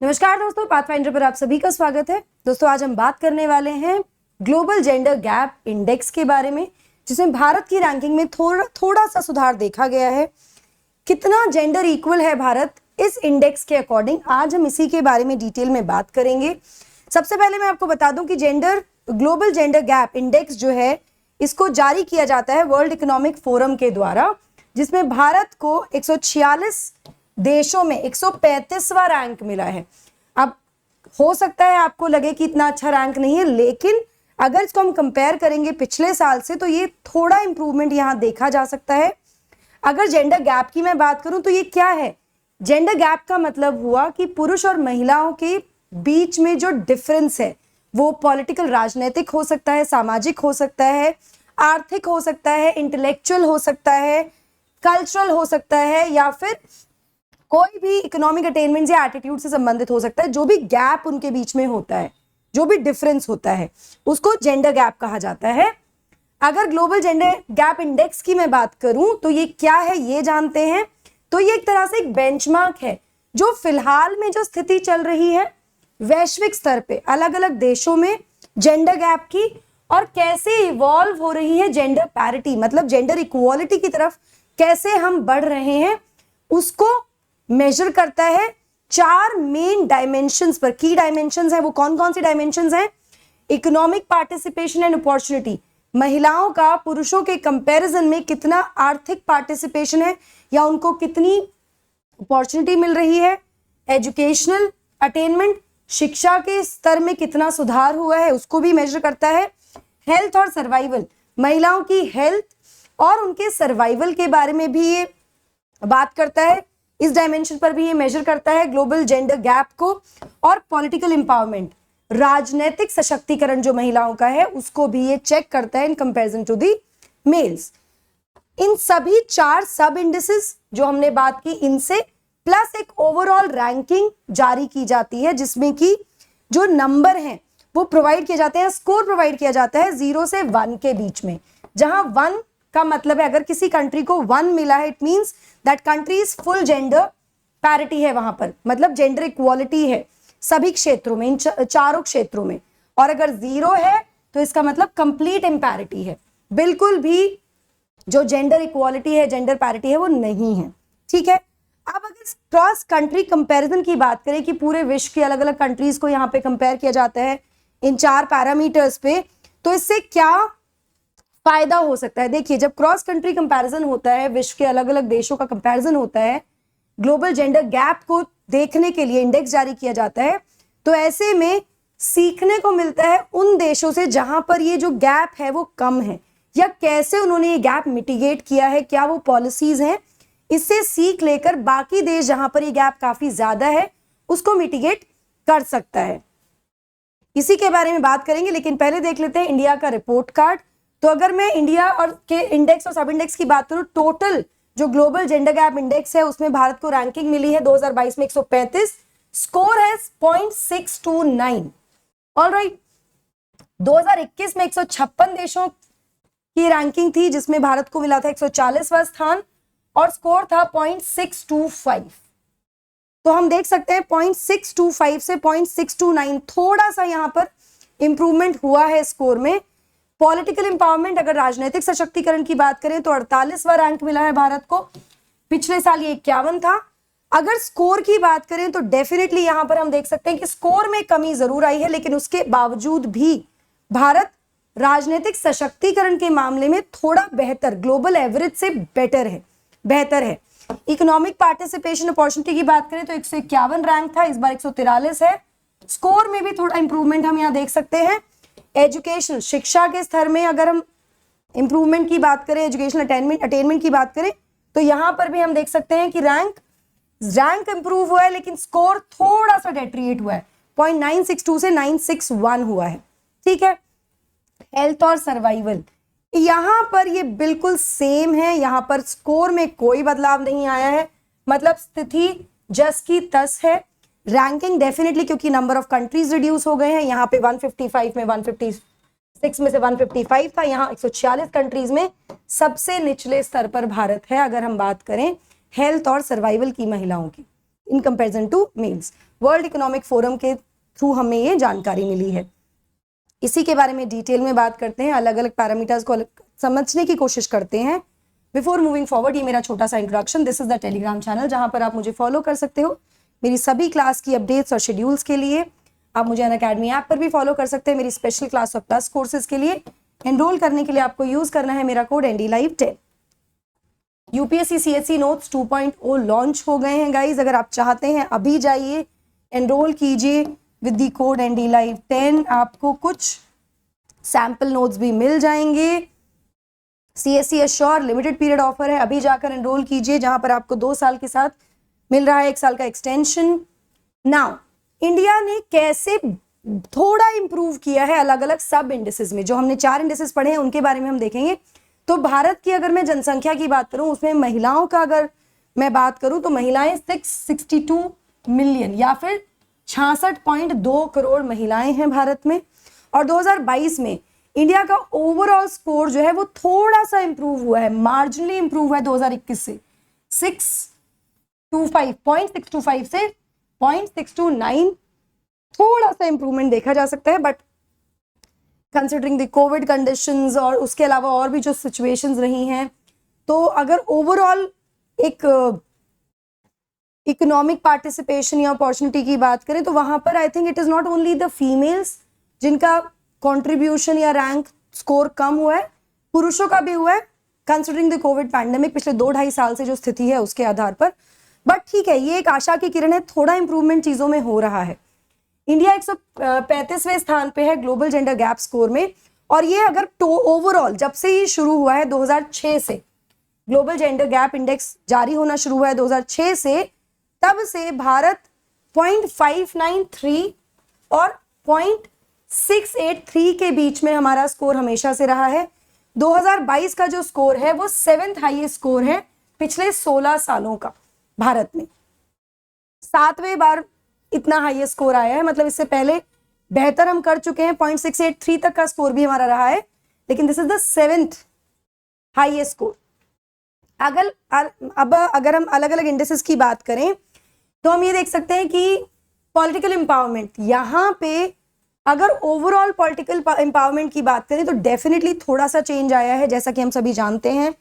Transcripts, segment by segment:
नमस्कार दोस्तों, पाथफाइंडर पर आप सभी का स्वागत है। दोस्तों, आज हम बात करने वाले हैं ग्लोबल जेंडर गैप इंडेक्स के बारे में, जिसमें भारत की रैंकिंग में थोड़ा सा सुधार देखा गया है। कितना जेंडर इक्वल है भारत इस इंडेक्स के अकॉर्डिंग, आज हम इसी के बारे में डिटेल में बात करेंगे। सबसे पहले मैं आपको बता दूं कि ग्लोबल जेंडर गैप इंडेक्स जो है, इसको जारी किया जाता है वर्ल्ड इकोनॉमिक फोरम के द्वारा, जिसमें भारत को 146 देशों में 135वां रैंक मिला है। अब हो सकता है आपको लगे कि इतना अच्छा रैंक नहीं है, लेकिन अगर इसको हम कंपेयर करेंगे पिछले साल से तो ये थोड़ा इंप्रूवमेंट यहाँ देखा जा सकता है। अगर जेंडर गैप की मैं बात करूं तो ये क्या है? जेंडर गैप का मतलब हुआ कि पुरुष और महिलाओं के बीच में जो डिफरेंस है वो पॉलिटिकल, राजनीतिक हो सकता है, सामाजिक हो सकता है, आर्थिक हो सकता है, इंटेलेक्चुअल हो सकता है, कल्चरल हो सकता है, या फिर कोई भी इकोनॉमिक अटेनमेंट या एटीट्यूड से संबंधित हो सकता है। जो भी गैप उनके बीच में होता है, जो भी डिफरेंस होता है, उसको जेंडर गैप कहा जाता है। अगर ग्लोबल जेंडर गैप इंडेक्स की मैं बात करूं तो ये क्या है, ये जानते हैं। तो ये एक तरह से एक बेंचमार्क है जो फिलहाल में जो स्थिति चल रही है वैश्विक स्तर पे अलग अलग देशों में जेंडर गैप की, और कैसे इवॉल्व हो रही है जेंडर पैरिटी, मतलब जेंडर इक्वालिटी की तरफ कैसे हम बढ़ रहे हैं, उसको मेजर करता है 4 मेन डायमेंशंस पर। की डायमेंशंस है वो कौन कौन सी डायमेंशंस हैं? इकोनॉमिक पार्टिसिपेशन एंड अपॉर्चुनिटी, महिलाओं का पुरुषों के कंपैरिजन में कितना आर्थिक पार्टिसिपेशन है या उनको कितनी अपॉर्चुनिटी मिल रही है। एजुकेशनल अटेनमेंट, शिक्षा के स्तर में कितना सुधार हुआ है, उसको भी मेजर करता है। हेल्थ और सर्वाइवल, महिलाओं की हेल्थ और उनके सर्वाइवल के बारे में भी ये बात करता है। इस डायमेंशन पर भी ये मेजर करता है ग्लोबल जेंडर गैप को। और पॉलिटिकल एम्पावरमेंट, राजनीतिक सशक्तिकरण जो महिलाओं का है, उसको भी ये चेक करता है in comparison to the males. इन सभी 4 सब इंडिसेस जो हमने बात की, इनसे प्लस एक ओवरऑल रैंकिंग जारी की जाती है, जिसमें कि जो नंबर हैं वो प्रोवाइड किए जाते हैं, स्कोर प्रोवाइड किया जाता है 0 से 1 के बीच में। जहां 1 का मतलब है अगर किसी कंट्री को 1 मिला है, it means that country is full gender parity है, वहां पर मतलब जेंडर इक्वालिटी है सभी क्षेत्रों में, इन चारों क्षेत्रों में। और अगर 0 है तो इसका मतलब कंप्लीट इम्पैरिटी है, बिल्कुल भी जो जेंडर इक्वालिटी है, जेंडर पैरिटी है, वो नहीं है। ठीक है, अब अगर क्रॉस कंट्री कंपैरिजन की बात करें कि पूरे विश्व की अलग अलग कंट्रीज को यहाँ पे कंपेयर किया जाता है इन 4 पैरामीटर्स पे, तो इससे क्या फायदा हो सकता है? देखिए, जब क्रॉस कंट्री कंपैरिजन होता है, विश्व के अलग अलग देशों का कंपैरिजन होता है, ग्लोबल जेंडर गैप को देखने के लिए इंडेक्स जारी किया जाता है, तो ऐसे में सीखने को मिलता है उन देशों से जहां पर ये जो गैप है वो कम है, या कैसे उन्होंने ये गैप मिटिगेट किया है, क्या वो पॉलिसीज हैं। इससे सीख लेकर बाकी देश जहां पर ये गैप काफी ज्यादा है उसको मिटिगेट कर सकता है। इसी के बारे में बात करेंगे, लेकिन पहले देख लेते हैं इंडिया का रिपोर्ट कार्ड। तो अगर मैं इंडिया और के इंडेक्स और सब इंडेक्स की बात करूं, टोटल जो ग्लोबल जेंडर गैप इंडेक्स है उसमें भारत को रैंकिंग मिली है 2022 में 135, स्कोर है 0.629। ऑलराइट, 2021 में 156 देशों की रैंकिंग थी, जिसमें भारत को मिला था 140वां स्थान और स्कोर था 0.625। तो हम देख सकते हैं 0.625 से 0.629 थोड़ा सा यहां पर इंप्रूवमेंट हुआ है स्कोर में। पॉलिटिकल एम्पावरमेंट, अगर राजनीतिक सशक्तिकरण की बात करें तो 48वां रैंक मिला है भारत को, पिछले साल ये 51 था। अगर स्कोर की बात करें तो डेफिनेटली यहां पर हम देख सकते हैं कि स्कोर में कमी जरूर आई है, लेकिन उसके बावजूद भी भारत राजनीतिक सशक्तिकरण के मामले में थोड़ा बेहतर, ग्लोबल एवरेज से बेहतर है। इकोनॉमिक पार्टिसिपेशन अपॉर्चुनिटी की बात करें तो 151 रैंक था, इस बार 143 है। स्कोर में भी थोड़ा इंप्रूवमेंट हम यहाँ देख सकते हैं। एजुकेशन, शिक्षा के स्तर में अगर हम इंप्रूवमेंट की बात करें, एजुकेशनल अटेनमेंट की बात करें, तो यहां पर भी हम देख सकते हैं कि रैंक इंप्रूव हुआ है, लेकिन स्कोर थोड़ा सा डेट्रिएट हुआ है, 0.962 से 961 हुआ है। ठीक है, हेल्थ और सर्वाइवल, यहां पर ये बिल्कुल सेम है, यहां पर स्कोर में कोई बदलाव नहीं आया है, मतलब स्थिति जस की तस है। रैंकिंग डेफिनेटली, क्योंकि नंबर ऑफ कंट्रीज रिड्यूस हो गए हैं, यहाँ पे 155 में 156 में से 155 था, यहाँ 146 कंट्रीज में सबसे निचले स्तर पर भारत है अगर हम बात करें हेल्थ और सर्वाइवल की महिलाओं की। In comparison to males. World economic forum के थ्रू हमें ये जानकारी मिली है। इसी के बारे में डिटेल में बात करते हैं, अलग अलग पैरामीटर्स को समझने की कोशिश करते हैं। बिफोर मूविंग फॉरवर्ड, ये मेरा छोटा सा introduction. This is the Telegram channel जहां पर आप मुझे फॉलो कर सकते हो मेरी सभी क्लास की अपडेट्स और शेड्यूल्स के लिए। आप मुझे अनअकैडमी ऐप पर भी फॉलो कर सकते हैं मेरी स्पेशल क्लास और प्लस कोर्सेज के लिए। एनरोल करने के लिए आपको यूज करना है मेरा code NDLive10। UPSC CSE notes 2.0 launch हो गए हैं गाइज। अगर आप चाहते हैं अभी जाइए एनरोल कीजिए विद द कोड NDLive10। आपको कुछ सैंपल नोट्स भी मिल जाएंगे। CSE assure limited period offer है, अभी जाकर एनरोल कीजिए, जहां पर आपको 2 साल के साथ मिल रहा है 1 साल का एक्सटेंशन। नाउ इंडिया ने कैसे थोड़ा इंप्रूव किया है अलग अलग सब इंडिसेस में। जो हमने 4 इंडिसेस पढ़े हैं उनके बारे में हम देखेंगे। तो भारत की अगर मैं जनसंख्या की बात करूं, उसमें महिलाओं का अगर मैं बात करूं तो महिलाएं 662 मिलियन या फिर 66.2 करोड़ महिलाएं हैं भारत में। और 2022 में इंडिया का ओवरऑल स्कोर जो है वो थोड़ा सा इंप्रूव हुआ है, मार्जिनली इंप्रूव हुआ है 2021 से। 0.625 से 0.629 थोड़ा सा इंप्रूवमेंट देखा जा सकता है। But considering the Covid conditions और उसके अलावा और भी जो सिचुएशंस रही हैं, तो अगर ओवरऑल एक इकोनॉमिक पार्टिसिपेशन या अपॉर्चुनिटी की बात करें तो वहां पर I think it is not only the females जिनका कंट्रीब्यूशन या रैंक स्कोर कम हुआ है, पुरुषों का भी हुआ है कंसिडरिंग द कोविड पैंडेमिक पिछले 2-2.5 साल से जो स्थिति है उसके आधार पर। बट ठीक है, ये एक आशा की किरण है, थोड़ा इंप्रूवमेंट चीजों में हो रहा है। इंडिया 135वें स्थान पे है ग्लोबल जेंडर गैप स्कोर में। और ये अगर ओवरऑल जब से ही शुरू हुआ है 2006 से, ग्लोबल जेंडर गैप इंडेक्स जारी होना शुरू हुआ है 2006 से, तब से भारत 0.593 और 0.683 के बीच में हमारा स्कोर हमेशा से रहा है। 2022 का जो स्कोर है वो 7th हाईएस्ट स्कोर है पिछले 16 सालों का भारत में। 7वें बार इतना हाईएस्ट स्कोर आया है, मतलब इससे पहले बेहतर हम कर चुके हैं, 0.683 तक का स्कोर भी हमारा रहा है, लेकिन this is the 7th highest score. अब अगर हम अलग अलग इंडेक्सेस की बात करें तो हम ये देख सकते हैं कि पॉलिटिकल एम्पावरमेंट, यहाँ पे अगर ओवरऑल पॉलिटिकल एम्पावरमेंट की बात करें तो डेफिनेटली थोड़ा सा चेंज आया है। जैसा कि हम सभी जानते हैं,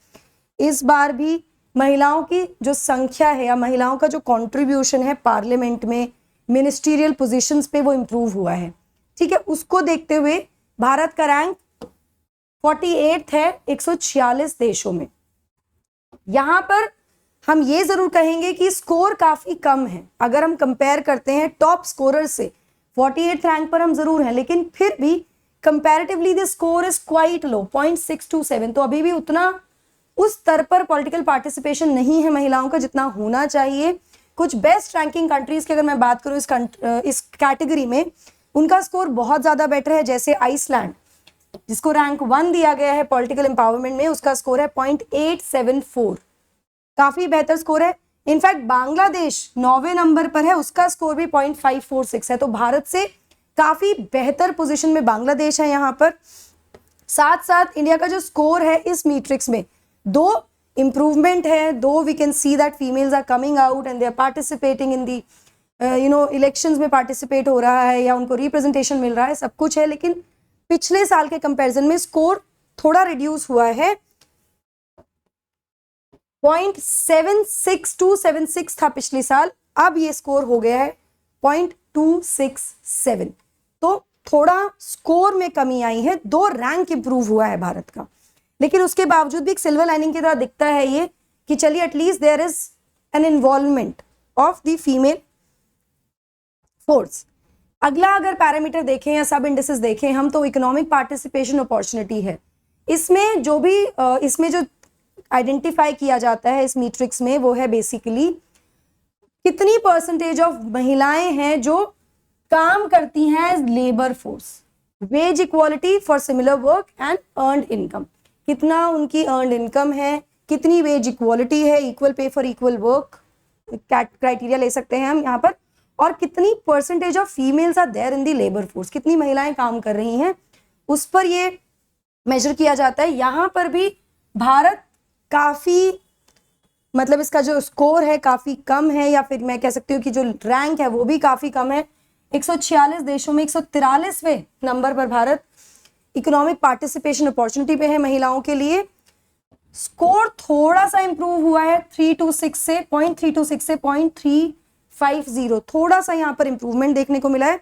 इस बार भी महिलाओं की जो संख्या है या महिलाओं का जो कंट्रीब्यूशन है पार्लियामेंट में, मिनिस्ट्रियल पोजीशंस पे, वो इंप्रूव हुआ है। ठीक है, उसको देखते हुए भारत का रैंक 48 है 146 देशों में। यहां पर हम ये जरूर कहेंगे कि स्कोर काफी कम है अगर हम कंपेयर करते हैं टॉप स्कोरर से। 48 रैंक पर हम जरूर हैं, लेकिन फिर भी comparatively the score is quite low, 0.627। तो अभी भी उतना उस स्तर पर पॉलिटिकल पार्टिसिपेशन नहीं है महिलाओं का जितना होना चाहिए। कुछ बेस्ट रैंकिंग कंट्रीज की अगर मैं बात करूं इस कैटेगरी में, उनका स्कोर बहुत ज्यादा बेटर है। जैसे आइसलैंड, जिसको रैंक 1 दिया गया है पॉलिटिकल एम्पावरमेंट में, उसका स्कोर है 0.874, काफी बेहतर स्कोर है। इनफैक्ट बांग्लादेश 9वें नंबर पर है, उसका स्कोर भी 0.546 है। तो भारत से काफी बेहतर पोजीशन में बांग्लादेश है यहाँ पर। साथ साथ इंडिया का जो स्कोर है इस मैट्रिक्स में 2 इंप्रूवमेंट है, 2 we can see that females are coming out and they are participating in the elections में पार्टिसिपेट हो रहा है या उनको रिप्रेजेंटेशन मिल रहा है, सब कुछ है। लेकिन पिछले साल के कंपैरिजन में स्कोर थोड़ा रिड्यूस हुआ है, 0.76276 था पिछले साल, अब ये स्कोर हो गया है 0.267। तो थोड़ा स्कोर में कमी आई है, 2 रैंक इंप्रूव हुआ है भारत का। लेकिन उसके बावजूद भी एक सिल्वर लाइनिंग की तरह दिखता है ये कि चलिए at least there is an involvement of the female force. अगला अगर पैरामीटर देखें या सब इंडिसेस देखें हम, तो इकोनॉमिक पार्टिसिपेशन अपॉर्चुनिटी है। इसमें जो आइडेंटिफाई किया जाता है इस मैट्रिक्स में, वो है बेसिकली कितनी परसेंटेज ऑफ महिलाएं हैं जो काम करती हैं as labour force. Wage equality for similar work and earned income, कितना उनकी अर्नड इनकम है, कितनी वेज इक्वालिटी है, equal pay for equal work criteria ले सकते हैं हम यहाँ पर, और कितनी percentage of females are there in the labour force, कितनी महिलाएं काम कर रही हैं, उस पर ये मेजर किया जाता है। यहाँ पर भी भारत काफी मतलब इसका जो स्कोर है काफी कम है, या फिर मैं कह सकती हूँ कि जो रैंक है वो भी काफी कम है। 146 देशों में 143वें नंबर पर भारत इकोनॉमिक पार्टिसिपेशन अपॉर्चुनिटी पे है महिलाओं के लिए। स्कोर थोड़ा सा इंप्रूव हुआ है 326 से 0.326 से 0.350, थोड़ा सा यहाँ पर इंप्रूवमेंट देखने को मिला है।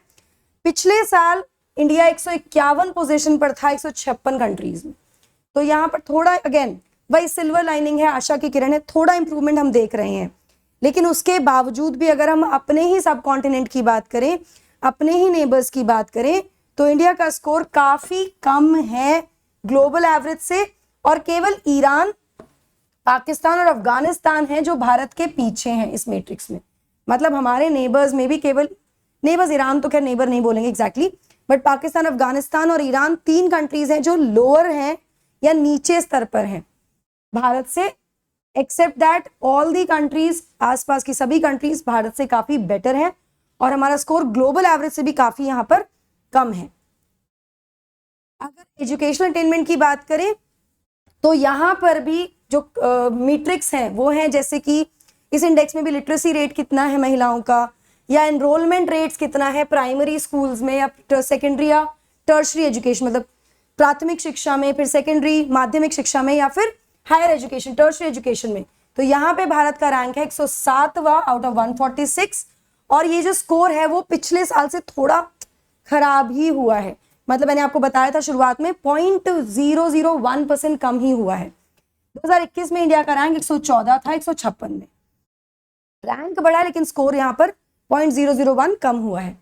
पिछले साल इंडिया 151 पोजीशन पर था 156 कंट्रीज में, तो यहाँ पर थोड़ा अगेन वही सिल्वर लाइनिंग है, आशा की किरण है, थोड़ा इंप्रूवमेंट हम देख रहे हैं। लेकिन उसके बावजूद भी अगर हम अपने ही सब कॉन्टिनेंट की बात करें, अपने ही नेबर्स की बात करें, तो इंडिया का स्कोर काफी कम है ग्लोबल एवरेज से, और केवल ईरान, पाकिस्तान और अफगानिस्तान है जो भारत के पीछे हैं इस मैट्रिक्स में। मतलब हमारे नेबर्स में भी केवल नेबर्स, ईरान तो खैर नेबर नहीं बोलेंगे एग्जैक्टली, बट पाकिस्तान, अफगानिस्तान और ईरान 3 कंट्रीज हैं जो लोअर हैं या नीचे स्तर पर हैं भारत से। Except that all the countries, आसपास की सभी कंट्रीज भारत से काफी बेटर हैं, और हमारा स्कोर ग्लोबल एवरेज से भी काफी यहाँ पर कम है। अगर एजुकेशनल अटेनमेंट की बात करें तो यहाँ पर भी जो मैट्रिक्स हैं वो हैं, जैसे कि इस इंडेक्स में भी लिटरेसी रेट कितना है महिलाओं का, या एनरोलमेंट रेट्स कितना है प्राइमरी स्कूल्स में या सेकेंडरी या टर्शरी एजुकेशन, मतलब प्राथमिक शिक्षा में, फिर सेकेंडरी माध्यमिक शिक्षा में, या फिर हायर एजुकेशन टर्शरी एजुकेशन में। तो यहाँ पे भारत का रैंक है 107वां आउट ऑफ 146, और ये जो स्कोर है वो पिछले साल से थोड़ा खराब ही हुआ है। मतलब मैंने आपको बताया था शुरुआत में 0.001% कम ही हुआ है। 2021 में इंडिया का रैंक 114 था 156 में, रैंक बढ़ा लेकिन स्कोर यहाँ पर 0.001 कम हुआ है।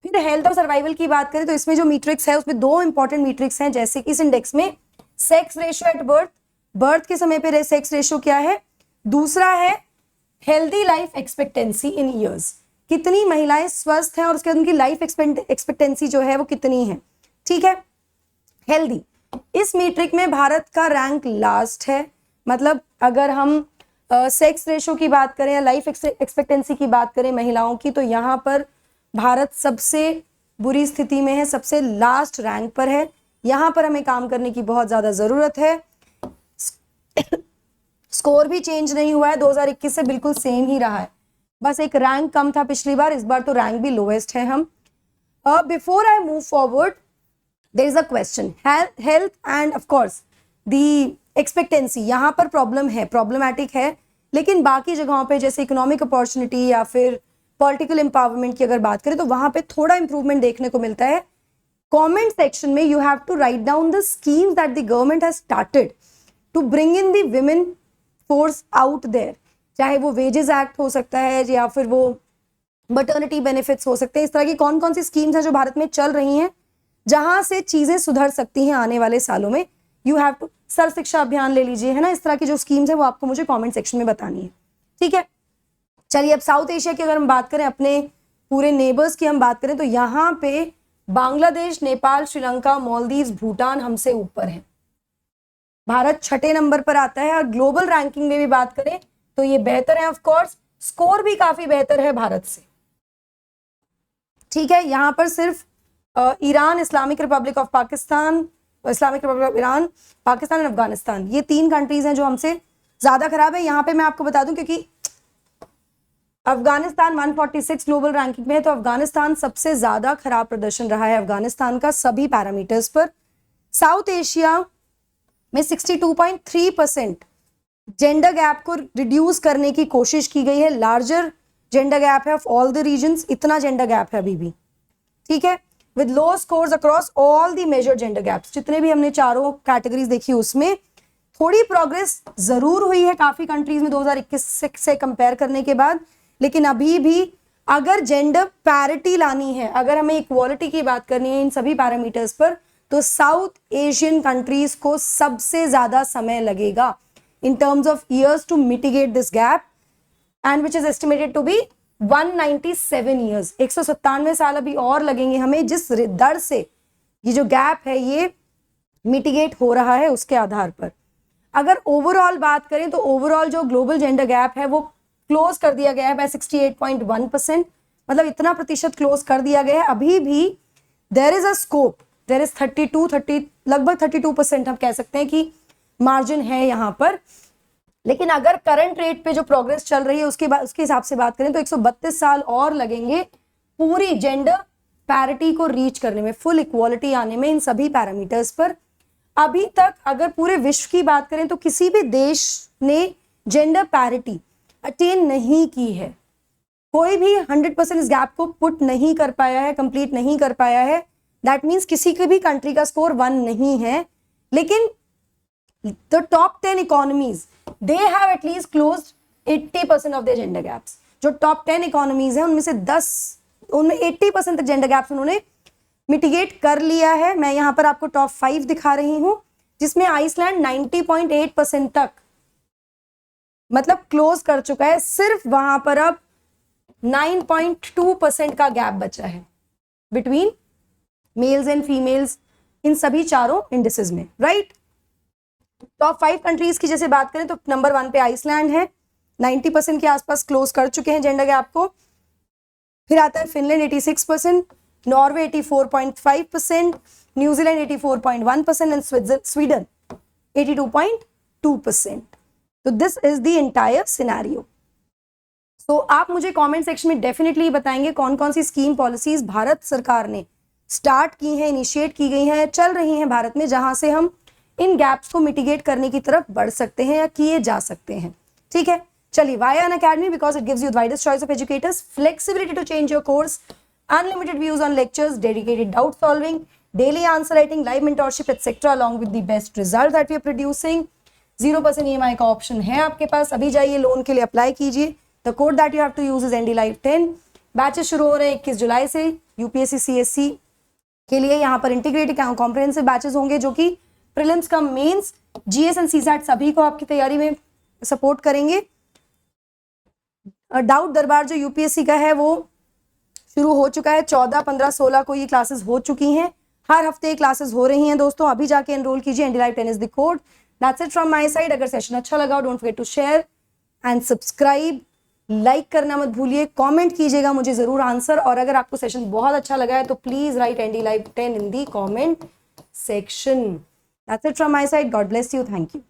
फिर हेल्थ और सर्वाइवल की बात करें तो इसमें जो मैट्रिक्स है उसमें 2 इंपॉर्टेंट मैट्रिक्स हैं, जैसे कि इस इंडेक्स में sex ratio at birth, birth के समय पे सेक्स रेशियो क्या है, दूसरा है हेल्दी लाइफ एक्सपेक्टेंसी इन ईयर्स, कितनी महिलाएं स्वस्थ हैं और उसके बाद उनकी लाइफ एक्सपेक्टेंसी जो है वो कितनी है। ठीक है, हेल्दी, इस मीट्रिक में भारत का रैंक लास्ट है। मतलब अगर हम सेक्स रेशो की बात करें या लाइफ एक्सपेक्टेंसी की बात करें महिलाओं की, तो यहाँ पर भारत सबसे बुरी स्थिति में है, सबसे लास्ट रैंक पर है। यहाँ पर हमें काम करने की बहुत ज़्यादा ज़रूरत है। स्कोर भी चेंज नहीं हुआ है, 2021 से बिल्कुल सेम ही रहा है, बस एक रैंक कम था पिछली बार, इस बार तो रैंक भी लोएस्ट है हम। Before I move forward, there is a question, health and of course the expectancy, यहाँ पर प्रॉब्लम है, प्रॉब्लमैटिक है, लेकिन बाकी जगहों पे जैसे इकोनॉमिक अपॉर्चुनिटी या फिर पॉलिटिकल एम्पावरमेंट की अगर बात करें तो वहां पे थोड़ा इंप्रूवमेंट देखने को मिलता है। कमेंट सेक्शन में you have to write down the schemes that the government has started to bring in the women force out there, चाहे वो वेजेस एक्ट हो सकता है या फिर वो मटर्निटी बेनिफिट्स हो सकते हैं। इस तरह की कौन कौन सी स्कीम्स हैं जो भारत में चल रही हैं जहां से चीजें सुधर सकती हैं आने वाले सालों में। यू हैव टू, सर्व शिक्षा अभियान ले लीजिए, है ना, इस तरह की जो स्कीम्स है वो आपको मुझे कमेंट सेक्शन में बतानी है। ठीक है, चलिए अब साउथ एशिया की अगर हम बात करें, अपने पूरे नेबर्स की हम बात करें, तो यहाँ पे बांग्लादेश, नेपाल, श्रीलंका, मालदीव्स, भूटान हमसे ऊपर है। भारत 6ठे नंबर पर आता है, और ग्लोबल रैंकिंग में भी बात करें तो ये बेहतर है। ऑफ कोर्स स्कोर भी काफी बेहतर है भारत से। ठीक है, यहाँ पर सिर्फ Iran, Islamic Republic of Pakistan, Islamic Republic of Iran, Pakistan और अफगानिस्तान, ये 3 कंट्रीज हैं जो हमसे ज्यादा खराब है। यहाँ पे मैं आपको बता दूं, क्योंकि अफगानिस्तान 146 ग्लोबल रैंकिंग में है, तो अफगानिस्तान सबसे ज्यादा खराब प्रदर्शन रहा है अफगानिस्तान का सभी पैरामीटर्स पर। साउथ एशिया में 62.3% जेंडर गैप को रिड्यूस करने की कोशिश की गई है। लार्जर जेंडर गैप है ऑफ ऑल द रीजन्स, इतना जेंडर गैप है अभी भी। ठीक है, with low scores across all the major gender gaps, जितने भी हमने चारों कैटेगरीज देखी उसमें थोड़ी प्रोग्रेस जरूर हुई है काफी कंट्रीज में 2021 से कंपेयर करने के बाद, लेकिन अभी भी अगर जेंडर पैरिटी लानी है, अगर हमें इक्वालिटी की बात करनी है इन सभी पैरामीटर्स पर, तो साउथ एशियन कंट्रीज को सबसे ज्यादा समय लगेगा in terms of years to mitigate this gap, and which is estimated to be 197 years. 197 साल अभी और लगेंगे हमें, जिस दर से ये जो गैप है ये मिटिगेट हो रहा है उसके आधार पर। अगर ओवरऑल बात करें तो ओवरऑल जो ग्लोबल जेंडर गैप है वो क्लोज कर दिया गया है बाय 68.1%, मतलब इतना प्रतिशत क्लोज कर दिया गया है। अभी भी there is a scope, there is 32 लगभग 32% हम कह सकते हैं कि मार्जिन है यहाँ पर लेकिन अगर करंट रेट पे जो प्रोग्रेस चल रही है उसके हिसाब से बात करें तो 132 साल और लगेंगे पूरी जेंडर पैरिटी को रीच करने में, फुल इक्वालिटी आने में इन सभी पैरामीटर्स पर। अभी तक अगर पूरे विश्व की बात करें तो किसी भी देश ने जेंडर पैरिटी अटेन नहीं की है, कोई भी 100% इस गैप को पुट नहीं कर पाया है, कंप्लीट नहीं कर पाया है। दैट मीन्स किसी के भी कंट्री का स्कोर 1 नहीं है। लेकिन the top 10 economies they have at least closed 80% of the gender gaps. जो टॉप 10 इकोनॉमीज हैं उनमें से 80% तक जेंडर गैप्स उन्होंने मिटिगेट कर लिया है। मैं यहां पर आपको टॉप 5 दिखा रही हूं, जिसमें आइसलैंड 90.8% तक मतलब क्लोज कर चुका है। सिर्फ वहां पर अब 9.2% का गैप बचा है between mails and females in सभी चारों इंडिसेस में, राइट। टॉप 5 कंट्रीज की जैसे बात करें तो नंबर 1 पे आइसलैंड है, 90% के आसपास क्लोज कर चुके हैं जेंडर गैप को। फिर आता है Finland 86%, Norway 84.5%, New Zealand 84.1% and Sweden 82.2%। तो this is the entire scenario. तो आप मुझे कमेंट सेक्शन में डेफिनेटली बताएंगे कौन कौन सी स्कीम पॉलिसीज भारत सरकार ने स्टार्ट की हैं, इनिशिएट की गई हैं, चल रही हैं भारत में, जहां से हम इन गैप्स को मिटिगेट करने की तरफ बढ़ सकते हैं या किए जा सकते हैं। ठीक है, चलिए। Why Unacademy? Because it gives you the widest choice of educators, flexibility to change your course, unlimited views on lectures, dedicated doubt solving, daily answer writing, live mentorship etc. along with the best result that we are producing. 0% EMI का option है आपके पास। अभी जाइए loan के लिए apply कीजिए। The code that you have to use is NDLive10। Batches शुरू हो रहे हैं 21 जुलाई से यूपीएससी CSC के लिए। यहाँ पर इंटीग्रेटेड कॉम्प्रिहेंसिव बैचेस होंगे जो कि प्रीलिम्स का मेंस, GS एंड CSAT सभी को आपकी तैयारी में सपोर्ट करेंगे। डाउट दरबार जो यूपीएससी का है वो शुरू हो चुका है। 14, 15, 16 को ये क्लासेस हो चुकी हैं। हर हफ्ते क्लासेस हो रही हैं दोस्तों। अभी जाके एनरोल कीजिए। NDLive10 is the code. That's it from my side. अगर सेशन अच्छा लगा don't forget to share and subscribe. Like करना मत भूलिए, कमेंट कीजिएगा, मुझे जरूर आंसर। और अगर आपको सेशन बहुत अच्छा लगा है तो please right NDLive10 in the comment section. That's it from my side. God bless you. Thank you.